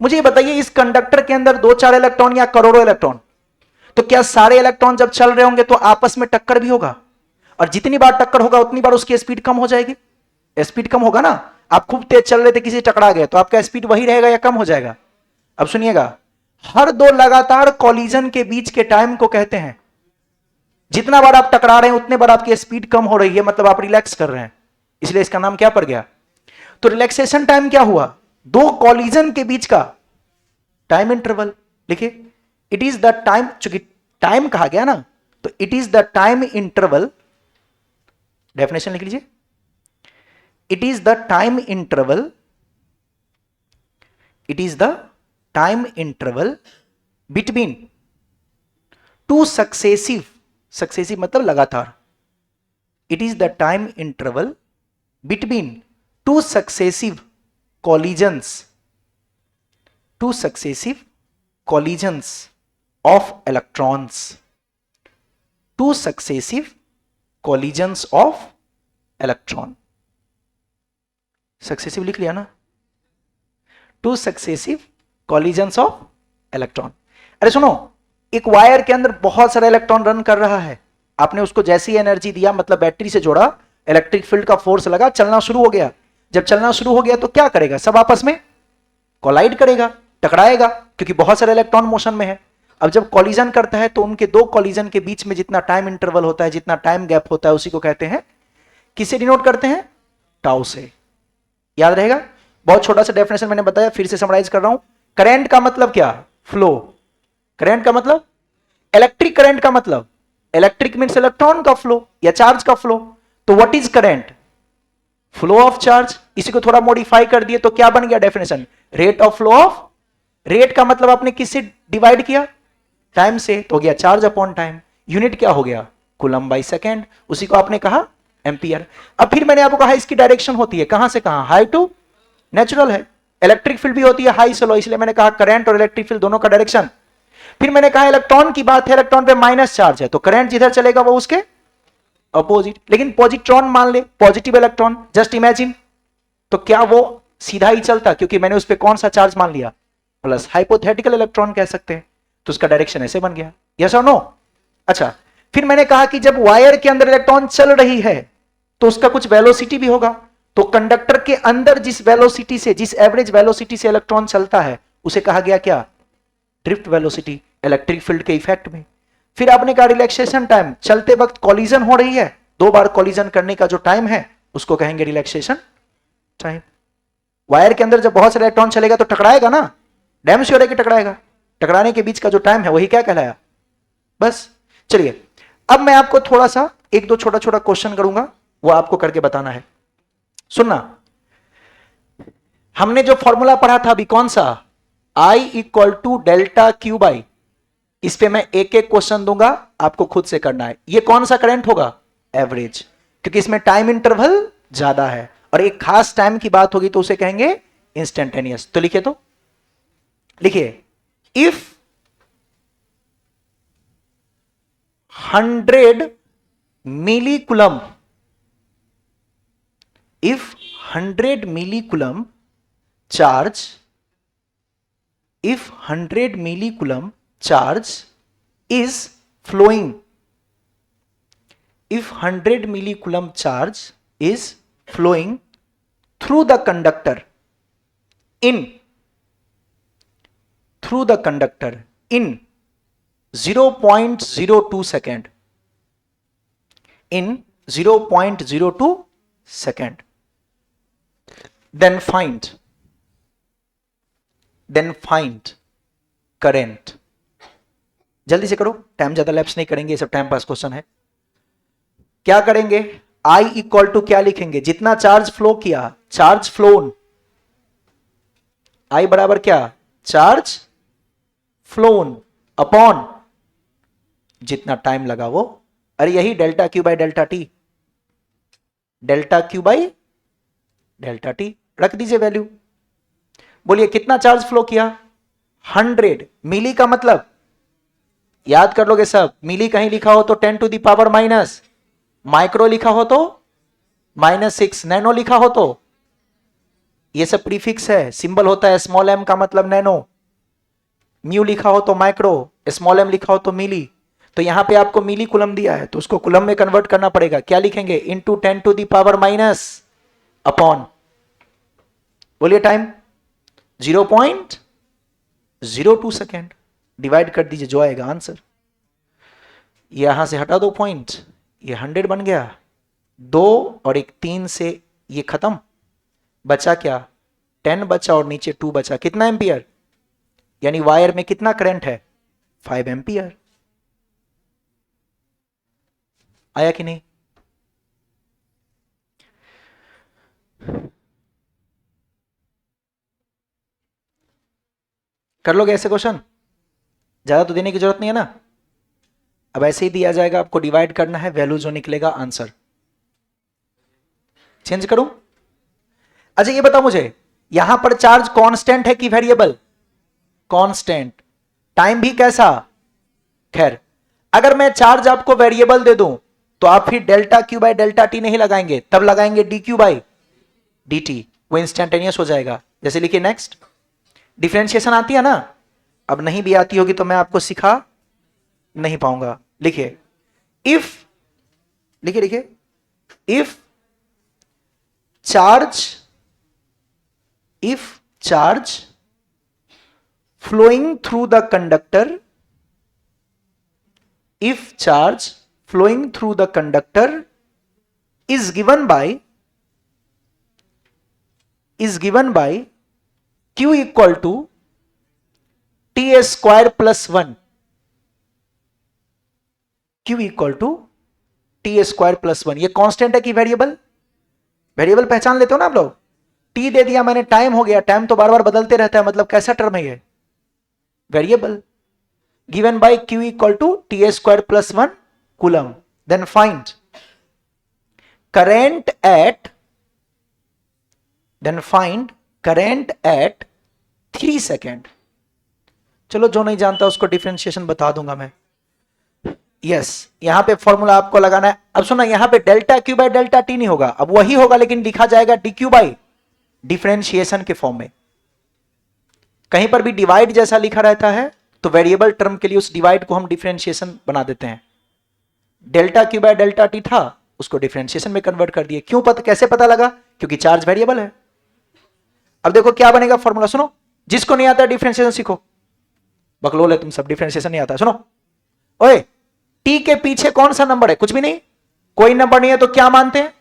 Speaker 1: मुझे ये बताइए, इस कंडक्टर के अंदर 2-4 इलेक्ट्रॉन या करोड़ों इलेक्ट्रॉन, तो क्या सारे इलेक्ट्रॉन जब चल रहे होंगे तो आपस में टक्कर भी होगा? और जितनी बार टक्कर होगा उतनी बार उसकी स्पीड कम हो जाएगी. स्पीड कम होगा ना. आप खूब तेज चल रहे थे, किसी टकरा गए, तो आपका स्पीड वही रहेगा या कम हो जाएगा? अब सुनिएगा, हर 2 लगातार कॉलिजन के बीच के टाइम को कहते हैं. जितना बार आप टकरा रहे हैं उतने बार आपकी स्पीड कम हो रही है, मतलब आप रिलैक्स कर रहे हैं, इसलिए इसका नाम क्या पड़ गया? तो रिलैक्सेशन टाइम क्या हुआ? 2 कॉलिजन के बीच का टाइम इंटरवल. लिखिए, इट इज द टाइम. चूंकि टाइम कहा गया ना, तो it is the time interval. Definition लिख लीजिए. It is the time interval. It is the time interval between 2 successive. Successive मतलब लगातार. It is the time interval between 2 successive collisions. 2 successive collisions of electrons. 2 successive collisions of electron. Successive लिख लिया ना. 2 successive collisions of electron. अरे सुनो, एक wire के अंदर बहुत सारा इलेक्ट्रॉन रन कर रहा है. आपने उसको जैसी एनर्जी दिया, मतलब बैटरी से जोड़ा, इलेक्ट्रिक फील्ड का फोर्स लगा, चलना शुरू हो गया. जब चलना शुरू हो गया तो क्या करेगा? सब आपस में कोलाइड करेगा, टकराएगा, क्योंकि बहुत सारे इलेक्ट्रॉन मोशन में है. अब जब कॉलिजन करता है तो उनके 2 कॉलिजन के बीच में जितना टाइम इंटरवल होता है, जितना टाइम गैप होता है, उसी को कहते हैं, किससे डिनोट करते हैं? टाउ से. याद रहेगा. बहुत छोटा सा डेफिनेशन मैंने बताया, फिर से समराइज कर रहा हूं. करंट का मतलब क्या? फ्लो. करंट का मतलब इलेक्ट्रिक. करंट का मतलब इलेक्ट्रिक मींस इलेक्ट्रॉन का फ्लो या चार्ज का फ्लो. तो what is current? Flow of charge. इसी को थोड़ा मॉडिफाई कर दिए तो क्या बन गया definition? Rate of flow of. Rate का मतलब आपने किससे डिवाइड किया? टाइम से, तो हो गया चार्ज अपॉन टाइम. यूनिट क्या हो गया? Coulomb by second. उसी को आपने कहा एम्पियर. अब फिर मैंने आपको कहा इसकी डायरेक्शन होती है कहां से कहां? हाई टू नेचुरल है. इलेक्ट्रिक फील्ड भी होती है हाई से लो, इसलिए मैंने कहा करंट और इलेक्ट्रिक फील्ड दोनों का डायरेक्शन. फिर मैंने कहा इलेक्ट्रॉन की बात है, इलेक्ट्रॉन पे माइनस चार्ज है, तो करंट जिधर चलेगा वो उसके अपोजिट. लेकिन पॉजिट्रॉन मान ले, पॉजिटिव इलेक्ट्रॉन, जस्ट इमेजिन, तो क्या वो सीधा ही चलता? क्योंकि मैंने उस पर कौन सा चार्ज मान लिया? प्लस. हाइपोथेटिकल इलेक्ट्रॉन कह सकते हैं, तो उसका डायरेक्शन ऐसे बन गया. यस और नो? अच्छा, फिर मैंने कहा कि जब वायर के अंदर इलेक्ट्रॉन चल रही है तो उसका कुछ वेलोसिटी भी होगा. तो कंडक्टर के अंदर जिस वेलोसिटी से, जिस एवरेज वेलोसिटी से इलेक्ट्रॉन चलता है, उसे कहा गया क्या? Drift velocity. इलेक्ट्रिक फील्ड के इफेक्ट में. फिर आपने कहा रिलैक्सेशन टाइम. चलते वक्त कॉलिजन हो रही है, 2 बार कॉलिजन करने का जो टाइम है उसको कहेंगे रिलैक्सेशन टाइम. वायर के अंदर जब बहुत सारे इलेक्ट्रॉन चलेगा तो टकराएगा ना. डैम श्योर है कि टकराएगा. टकराने के बीच का जो टाइम है वही क्या कहलाया? बस. चलिए, अब मैं आपको थोड़ा सा 1-2 छोटा छोटा क्वेश्चन करूंगा, वो आपको करके बताना है. सुनना, हमने जो फॉर्मूला पढ़ा था अभी, कौन सा? I = delta Q by. इस पे मैं एक एक क्वेश्चन दूंगा, आपको खुद से करना है. ये कौन सा करंट होगा? एवरेज, क्योंकि इसमें टाइम इंटरवल ज्यादा है और एक खास टाइम की बात होगी तो उसे कहेंगे इंस्टेंटेनियस. तो लिखिए, तो लिखिए, if 100 मिलीकूलम, if 100 millicoulomb charge, if 100 millicoulomb charge is flowing, if 100 millicoulomb charge is flowing through the conductor in through the conductor in 0.02 second. In 0.02 second. Then find current. जल्दी से करो, टाइम ज्यादा लैप्स नहीं करेंगे, ये सब टाइम पास क्वेश्चन है. क्या करेंगे? I इक्वल टू क्या लिखेंगे? जितना चार्ज फ्लो किया, चार्ज फ्लोन, I बराबर क्या? चार्ज फ्लोन अपॉन जितना टाइम लगा वो. अरे यही delta Q by delta T. Delta Q by delta T रख दीजिए वैल्यू. बोलिए कितना चार्ज फ्लो किया? 100 मिली का मतलब याद कर लोगे सब. मिली कहीं लिखा हो तो 10 to the power minus, micro लिखा हो तो -6, नैनो लिखा हो तो, ये सब प्रीफिक्स है, सिंबल होता है. स्मॉल एम का मतलब नैनो, म्यू लिखा हो तो माइक्रो, स्मॉल एम लिखा हो तो मिली. तो यहां पे आपको मिली कुलम दिया है तो उसको कुलम में कन्वर्ट करना पड़ेगा. क्या लिखेंगे? Into 10 to the power minus upon, बोलिए टाइम 0.02 सेकेंड. डिवाइड कर दीजिए, जो आएगा आंसर. यहां से हटा दो पॉइंट, ये 100 बन गया. 2 और 1 3 से ये खत्म. बचा क्या? 10 बचा और नीचे 2 बचा. कितना एम्पियर? यानी वायर में कितना करंट है? 5 एम्पियर. आया कि नहीं? कर लोगे ऐसे क्वेश्चन? ज्यादा तो देने की जरूरत नहीं है ना. अब ऐसे ही दिया जाएगा, आपको डिवाइड करना है, वैल्यू जो निकलेगा आंसर. चेंज करूं? अच्छा ये बताओ मुझे, यहां पर चार्ज कांस्टेंट है कि वेरिएबल? कांस्टेंट. टाइम भी कैसा? खैर, अगर मैं चार्ज आपको वेरिएबल दे दूं तो आप फिर delta Q by delta T नहीं लगाएंगे, तब लगाएंगे D Q by D T. वो इंस्टेंटेनियस हो जाएगा. जैसे लिखिए नेक्स्ट. डिफरेंशिएशन आती है ना? अब नहीं भी आती होगी तो मैं आपको सिखा नहीं पाऊंगा. लिखिए इफ, लिखिए if charge flowing through the conductor, if charge flowing through the conductor is given by q equal to t square plus 1, q equal to t square plus 1. ये कांस्टेंट है कि वेरिएबल? वेरिएबल पहचान लेते हो ना आप लोग. t दे दिया मैंने, टाइम हो गया. टाइम तो बार बार बदलते रहता है, मतलब कैसा टर्म है ये? Variable. Given by q equal to t square plus 1 coulomb. Then find current at 3 second. चलो जो नहीं जानता उसको डिफरेंशिएशन बता दूंगा मैं. यस, यहां पे फॉर्मूला आपको लगाना है. अब सुना, यहां पे delta Q by delta T नहीं होगा, अब वही होगा लेकिन लिखा जाएगा डी क्यू बाई डिफरेंशिएशन के फॉर्म में. कहीं पर भी डिवाइड जैसा लिखा रहता है तो वेरिएबल टर्म के लिए उस डिवाइड को हम डिफरेंशिएशन बना देते हैं. Delta Q by delta T था, उसको डिफरेंशिएशन में कन्वर्ट कर दिए. क्यों कैसे पता लगा? क्योंकि चार्ज वेरिएबल है. अब देखो क्या बनेगा फॉर्मूला. सुनो, जिसको नहीं आता डिफरेंशिएशन सीखो. बकलोल है तुम सब, डिफरेंशिएशन नहीं आता. सुनो, ओए टी के पीछे कौन सा नंबर है? कुछ भी नहीं, कोई नंबर नहीं है तो क्या मानते हैं?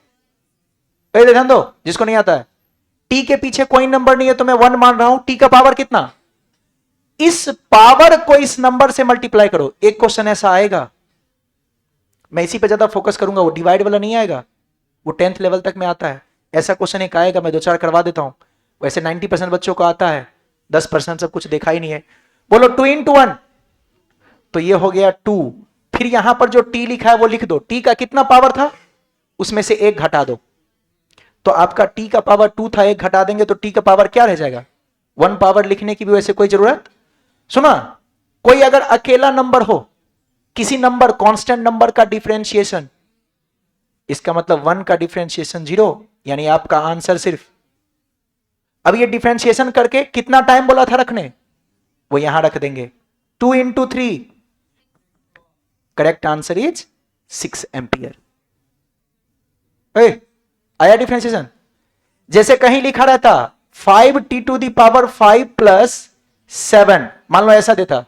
Speaker 1: पहले ध्यान दो, जिसको नहीं आता है. टी के पीछे कोई नंबर नहीं है तो मैं 1 मान रहा हूं. टी का पावर कितना? इस पावर को इस नंबर से मल्टीप्लाई करो. एक क्वेश्चन ऐसा आएगा, मैं इसी पे ज्यादा फोकस करूंगा, वो डिवाइड वाला नहीं आएगा, वो 10th लेवल तक में आता है. ऐसा क्वेश्चन एक आएगा, मैं 2-4 करवा देता हूं. वैसे 90% बच्चों को आता है, 10% सब कुछ देखा ही नहीं है. बोलो 2 into 1, तो ये हो गया 2. फिर यहां पर जो टी लिखा है वो लिख दो. टी का कितना पावर था, उसमें से 1 घटा दो. तो आपका टी का पावर 2 था, 1 घटा देंगे तो टी का पावर क्या रह जाएगा? 1 पावर लिखने की भी वैसे कोई जरूरत. सुना, कोई अगर अकेला नंबर हो, किसी नंबर कांस्टेंट नंबर का डिफरेंशिएशन, इसका मतलब 1 का डिफरेंशिएशन 0, यानी आपका आंसर सिर्फ. अब ये डिफरेंशिएशन करके कितना टाइम बोला था रखने, वो यहां रख देंगे. 2 into 3, correct answer is 6 ampere. आया डिफरेंशिएशन? जैसे कहीं लिखा रहता 5t to the power 5 plus 7, मान लो ऐसा देता,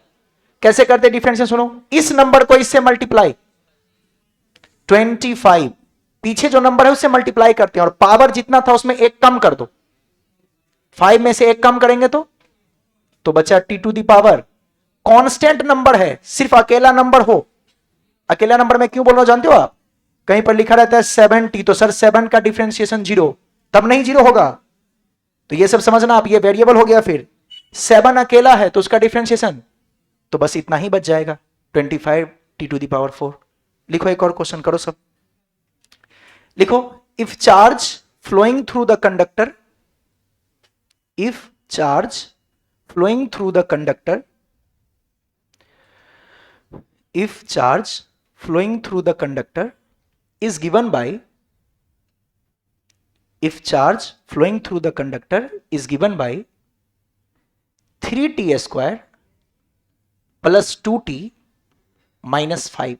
Speaker 1: कैसे करते डिफरेंशिएशन सुनो, इस नंबर को इससे मल्टीप्लाई 25, पीछे जो नंबर है उससे मल्टीप्लाई करते हैं और पावर जितना था उसमें एक कम कर दो, 5 में से एक कम करेंगे तो बचा t to the power, constant number है, सिर्फ अकेला नंबर हो, अकेला नंबर में क्यों बोल रहा हूं जानते हो आप, कहीं पर लिखा रहता है 70, तो सर 7 का डिफरेंशिएशन 0, तब नहीं 0 होगा, तो ये सब समझना आप, ये वेरिएबल हो गया, फिर 7 अकेला है तो उसका डिफरेंशिएशन, तो बस इतना ही बच जाएगा 25 t टू दी पावर 4। लिखो एक और क्वेश्चन करो सब, लिखो if charge flowing through the conductor, if charge flowing through the conductor, if charge flowing through the conductor is given by, if charge flowing through the conductor is given by 3t square plus 2t minus 5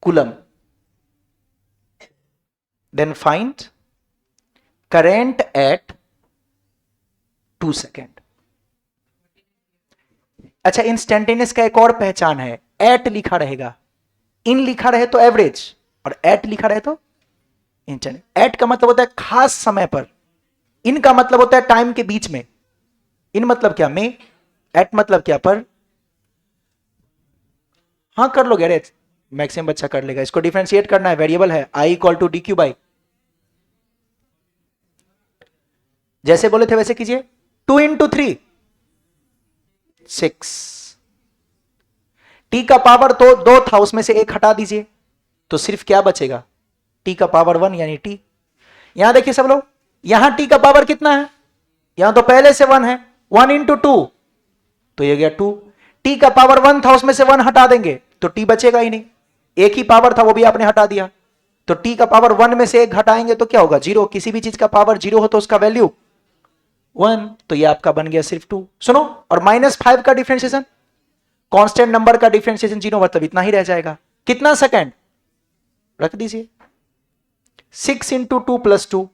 Speaker 1: coulomb, then find current at 2 second. अच्छा, instantaneous का एक और पहचान है, eight लिखा रहेगा, इन लिखा रहे तो एवरेज, और एट लिखा रहे तो इंस्टेंट। एट का मतलब होता है खास समय पर, इन का मतलब होता है टाइम के बीच में, इन मतलब क्या में, एट मतलब क्या पर। हाँ कर लोगे, अरे मैक्सिमम बच्चा कर लेगा, इसको डिफरेंशिएट करना है, वेरिएबल है I equal to d Q by, जैसे बोले थे वैसे कीजिए, 2 इंटू 3 6, टी का पावर तो 2 था, उसमें से एक हटा दीजिए तो सिर्फ क्या बचेगा, टी का पावर 1 यानी टी। यहां देखिए सब लोग, यहां टी का पावर कितना है, यहां तो पहले से 1 है, 1 इंटू 2 तो ये गया 2, टी का पावर 1 था उसमें से 1 हटा देंगे तो टी बचेगा ही नहीं, एक ही पावर था वो भी आपने हटा दिया, तो टी का पावर 1 में से एक घटाएंगे तो क्या होगा 0, किसी भी चीज का पावर 0 हो तो उसका वैल्यू 1, तो ये आपका बन गया सिर्फ 2। सुनो, और -5 का डिफरेंशिएशन, कांस्टेंट नंबर का डिफरेंशिएशन 0 मतलब इतना ही रह जाएगा, कितना सेकंड रख दीजिए, 6 इंटू 2 प्लस 2,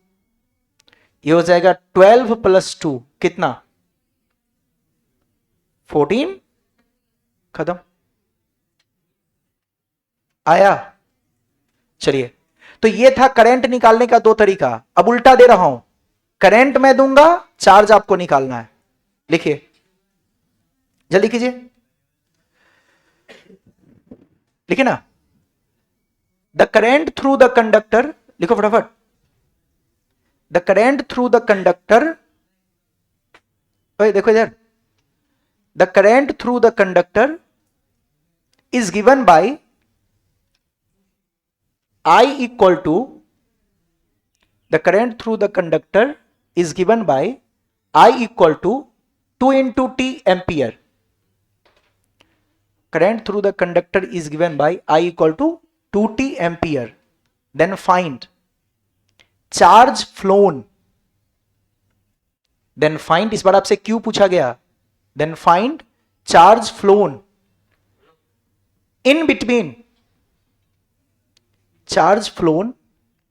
Speaker 1: ये हो जाएगा 12 प्लस 2 कितना 14, खत्म, आया। चलिए, तो ये था करंट निकालने का 2 तरीका, अब उल्टा दे रहा हूं, करंट मैं दूंगा, चार्ज आपको निकालना है, लिखिए जल्दी कीजिए, लिखिए ना, the current through the conductor, लिखो फटाफट, the current through the conductor, देखो इधर, the current through the conductor is given by I equal to, the current through the conductor is given by I equal to 2 into T ampere. Current through the conductor is given by I equal to 2T ampere. Then find charge flown. Then find, इस बार आपसे Q पूछा गया, then find charge flown in between, charge flown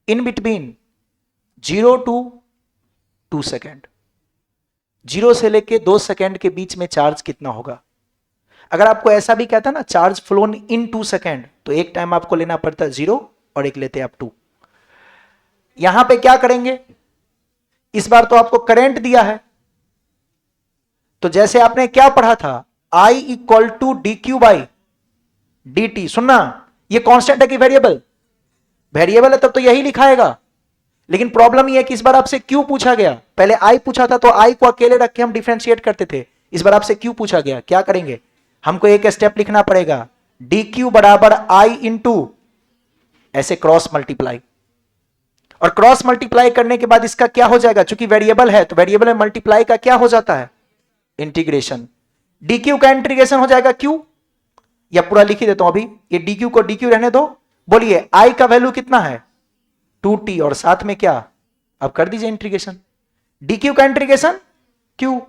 Speaker 1: in between 0 to 2 second, 0 से लेके 2 second के बीच में charge कितना होगा। अगर आपको ऐसा भी कहता ना चार्ज फ्लोन इन 2 सेकेंड, तो एक टाइम आपको लेना पड़ता 0 और एक लेते आप 2। यहां पे क्या करेंगे, इस बार तो आपको करंट दिया है, तो जैसे आपने क्या पढ़ा था, I equal to d Q by D t. सुनना, ये कांस्टेंट है कि वेरिएबल, वेरिएबल है तब तो यही लिखाएगा, लेकिन प्रॉब्लम ये है कि इस बार आपसे क्यों पूछा गया, पहले आई पूछा था तो आई को अकेले रख के हम डिफरेंशिएट करते थे, इस बार आपसे क्यों पूछा गया, क्या करेंगे, हमको एक स्टेप लिखना पड़ेगा, डी क्यू बराबर आई इंटू ऐसे क्रॉस मल्टीप्लाई, और क्रॉस मल्टीप्लाई करने के बाद इसका क्या हो जाएगा, चूंकि वेरिएबल है तो वेरिएबल में मल्टीप्लाई का क्या हो जाता है, इंटीग्रेशन, डी क्यू का इंटीग्रेशन हो जाएगा क्यू, या पूरा लिख ही देता हूं अभी, ये डी क्यू को डी क्यू रहने दो, बोलिए आई का वैल्यू कितना है 2t, और साथ में क्या, अब कर दीजिए इंटीग्रेशन, dq का इंटीग्रेशन q,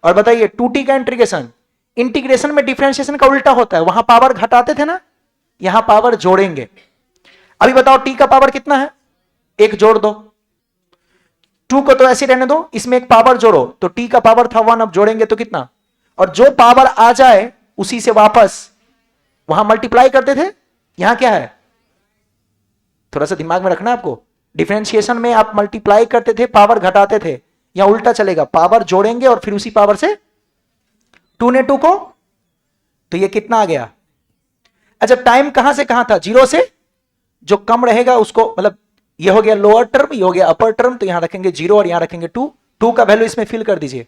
Speaker 1: और बताइए 2t का इंटीग्रेशन, इंटीग्रेशन में डिफरेंशिएशन का उल्टा होता है, वहां पावर घटाते थे ना, यहां पावर जोड़ेंगे। अभी बताओ t का पावर कितना है, एक जोड़ दो, 2 को तो ऐसे रहने दो, इसमें एक पावर जोड़ो, तो t का पावर था 1, अब जोड़ेंगे तो कितना, और जो पावर आ जाए उसी से वापस वहां मल्टीप्लाई करते थे। यहां क्या है, थोड़ा सा दिमाग में रखना आपको, डिफरेंशिएशन में आप मल्टीप्लाई करते थे, पावर घटाते थे, यहां उल्टा चलेगा, पावर जोड़ेंगे और फिर उसी पावर से 2 ने 2 को, तो ये कितना आ गया। अच्छा टाइम कहां से कहां था, 0 से, जो कम रहेगा उसको, मतलब ये हो गया लोअर टर्म, ये हो गया अपर टर्म, तो यहां रखेंगे 0 और यहां रखेंगे 2, 2 का वैल्यू इसमें फिल कर दीजिए।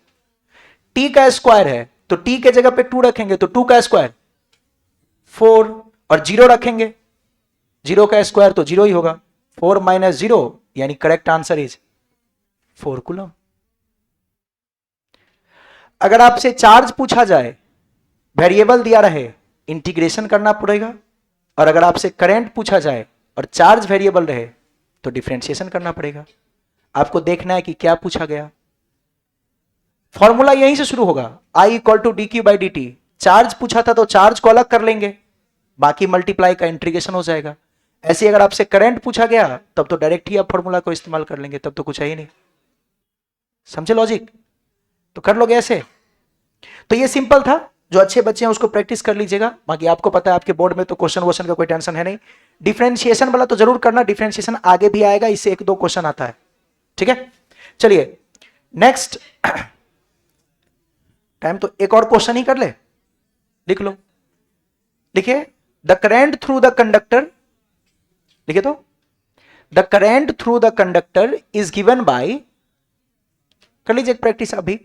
Speaker 1: t का स्क्वायर है तो t के जगह पे 2 रखेंगे तो 2 का स्क्वायर 4, और 0 रखेंगे, 0 का स्क्वायर तो 0 ही होगा, 4 माइनस 0, यानी करेक्ट आंसर इज 4 कूलम। अगर आपसे चार्ज पूछा जाए, वेरिएबल दिया रहे, इंटीग्रेशन करना पड़ेगा, और अगर आपसे करंट पूछा जाए और चार्ज वेरिएबल रहे तो डिफरेंशिएशन करना पड़ेगा। आपको देखना है कि क्या पूछा गया। फॉर्मूला यहीं से शुरू होगा, I equal to d Q by D t. Charge पूछा था तो चार्ज को अलग कर लेंगे, बाकी मल्टीप्लाई का इंटीग्रेशन हो जाएगा। ऐसे अगर आपसे करंट पूछा गया तब तो डायरेक्ट ही आप फॉर्मूला को इस्तेमाल कर लेंगे, तब तो कुछ है ही नहीं। समझे लॉजिक, तो कर लोगे ऐसे। तो ये सिंपल था, जो अच्छे बच्चे हैं उसको प्रैक्टिस कर लीजिएगा, बाकी आपको पता है आपके बोर्ड में तो क्वेश्चन वोश्चन का कोई टेंशन है नहीं। डिफरेंशिएशन वाला तो जरूर करना, डिफरेंशिएशन आगे भी आएगा, इससे 1-2 क्वेश्चन आता है, ठीक है। चलिए नेक्स्ट, टाइम तो एक और क्वेश्चन ही कर ले, लिख लो। लिखिए the current through the conductor, लिखिए तो the current through the conductor is given by, कर लीजिए प्रैक्टिस अभी।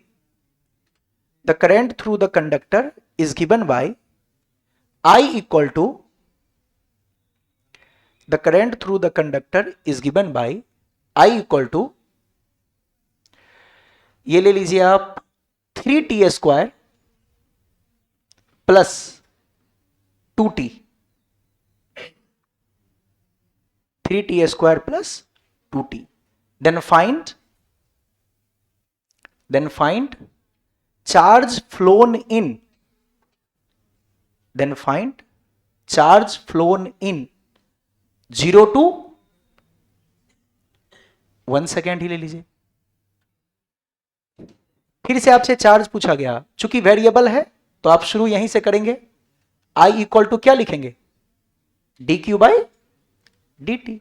Speaker 1: The current through the conductor is given by I equal to, the current through the conductor is given by I equal to, ये ले लीजिए आप 3t square plus 2t, 3t square plus 2t, then find charge flown in, then find charge flown in 0 to 1 second ही ले लीजिए। फिर से आपसे charge पूछा गया, चूंकि वेरिएबल है तो आप शुरू यहीं से करेंगे। I इक्वल टू क्या लिखेंगे, D Q by D T.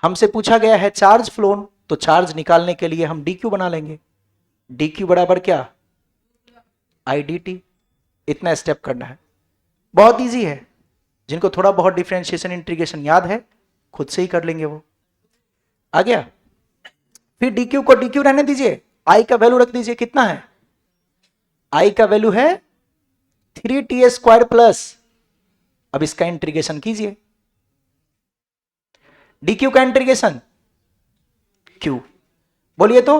Speaker 1: हमसे पूछा गया है चार्ज फ्लोन, तो चार्ज निकालने के लिए हम डी क्यू बना लेंगे, डी क्यू बराबर क्या, आई डी टी। इतना स्टेप करना है, बहुत इजी है, जिनको थोड़ा बहुत डिफरेंशिएशन इंटीग्रेशन याद है खुद से ही कर लेंगे वो। आ गया। फिर डी क्यू को डी क्यू रहने दीजिए, आई का वैल्यू रख दीजिए, कितना है, आई का वैल्यू है 3t स्क्वायर प्लस, अब इसका इंटीग्रेशन कीजिए, डी क्यू का इंटीग्रेशन क्यू, बोलिए तो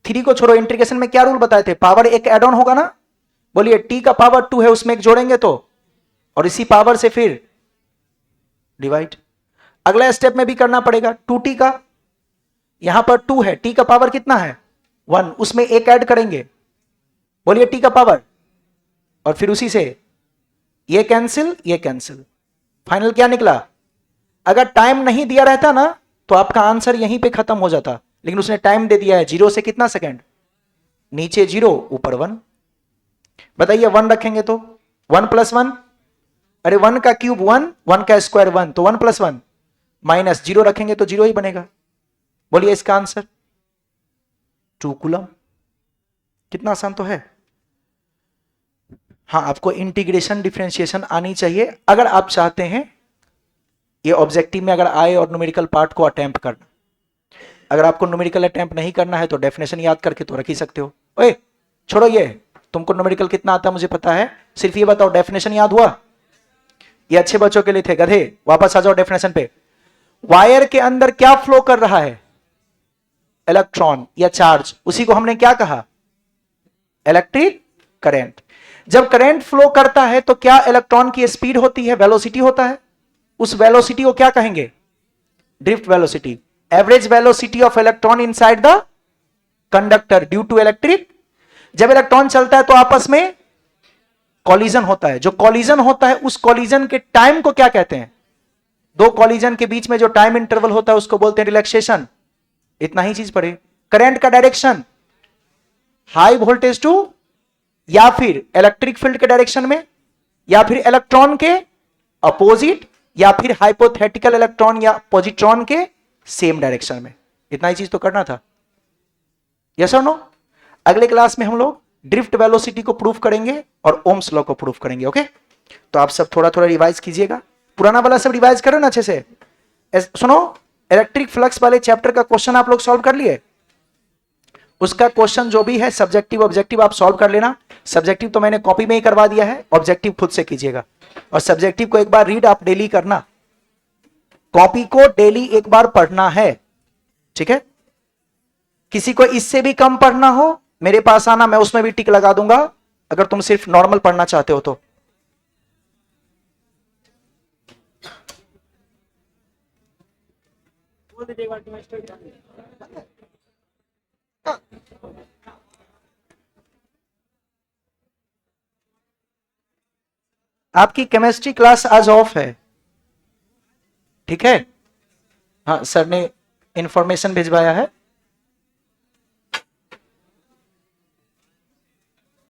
Speaker 1: 3 को छोड़ो, इंटीग्रेशन में क्या रूल बताए थे, पावर एक एड ऑन होगा ना, बोलिए t का पावर 2 है, उसमें एक जोड़ेंगे तो, और इसी पावर से फिर डिवाइड। अगला स्टेप में भी करना पड़ेगा, 2t का, यहां पर 2 है, t का पावर कितना है 1, उसमें एक ऐड करेंगे, बोलिए t का पावर, और फिर उसी से ये कैंसिल ये कैंसिल, फाइनल क्या निकला। अगर टाइम नहीं दिया रहता ना तो आपका आंसर यहीं पे खत्म हो जाता, लेकिन उसने टाइम दे दिया है, 0 से कितना सेकंड, नीचे 0 ऊपर 1। बताइए 1 रखेंगे तो 1 प्लस 1, अरे 1 का क्यूब 1, 1 का स्क्वायर 1, तो 1 प्लस 1, माइनस 0 रखेंगे तो 0 ही बनेगा। बोलिए इसका आंसर 2 कूलम। कितना आसान तो है। हाँ, आपको इंटीग्रेशन डिफरेंशिएशन आनी चाहिए अगर आप चाहते हैं ये ऑब्जेक्टिव में अगर आए और न्यूमेरिकल पार्ट को अटेम्प्ट करना। अगर आपको न्यूमेरिकल अटेम्प्ट नहीं करना है तो डेफिनेशन याद करके तो रख ही सकते हो। ओए छोड़ो, ये तुमको न्यूमेरिकल कितना आता है मुझे पता है, सिर्फ ये बताओ डेफिनेशन याद हुआ। ये अच्छे बच्चों के लिए थे, गधे वापस आ जाओ डेफिनेशन पे। वायर के अंदर क्या फ्लो कर रहा है, इलेक्ट्रॉन या चार्ज, उसी को हमने क्या कहा, इलेक्ट्रिक करंट। जब करंट फ्लो करता है तो क्या इलेक्ट्रॉन की स्पीड होती है, वेलोसिटी होता है, उस वेलोसिटी को क्या कहेंगे, drift velocity. Average velocity of electron inside the conductor due to electric. जब इलेक्ट्रॉन चलता है तो आपस में कॉलिजन होता है, जो कॉलिजन होता है उस कॉलिजन के टाइम को क्या कहते हैं, दो कॉलिजन के बीच में जो टाइम इंटरवल होता है उसको बोलते हैं रिलैक्सेशन। इतना ही चीज पढ़े। करंट का डायरेक्शन हाई वोल्टेज टू या फिर इलेक्ट्रिक फील्ड के डायरेक्शन में, या फिर इलेक्ट्रॉन के अपोजिट, या फिर हाइपोथेटिकल इलेक्ट्रॉन या पॉजिट्रॉन के सेम डायरेक्शन में। इतना ही चीज तो करना था। यस और नो? अगले क्लास में हम लोग ड्रिफ्ट वेलोसिटी को प्रूफ करेंगे और ओम्स लॉ को प्रूफ करेंगे। ओके, तो आप सब थोड़ा थोड़ा रिवाइज कीजिएगा। पुराना वाला सब रिवाइज करो ना अच्छे से। सुनो, इलेक्ट्रिक फ्लक्स वाले चैप्टर का क्वेश्चन आप लोग सॉल्व कर लिए? उसका क्वेश्चन जो भी है सब्जेक्टिव ऑब्जेक्टिव आप सॉल्व कर लेना। सब्जेक्टिव तो मैंने कॉपी में ही करवा दिया है, ऑब्जेक्टिव खुद से कीजिएगा। और सब्जेक्टिव को एक बार रीड आप डेली करना, कॉपी को डेली एक बार पढ़ना है, ठीक है? किसी को इससे भी कम पढ़ना हो मेरे पास आना, मैं उसमें भी टिक लगा दूंगा, अगर तुम सिर्फ नॉर्मल पढ़ना चाहते हो तो। आपकी केमिस्ट्री क्लास आज ऑफ है, ठीक है? हाँ, सर ने इंफॉर्मेशन भिजवाया है।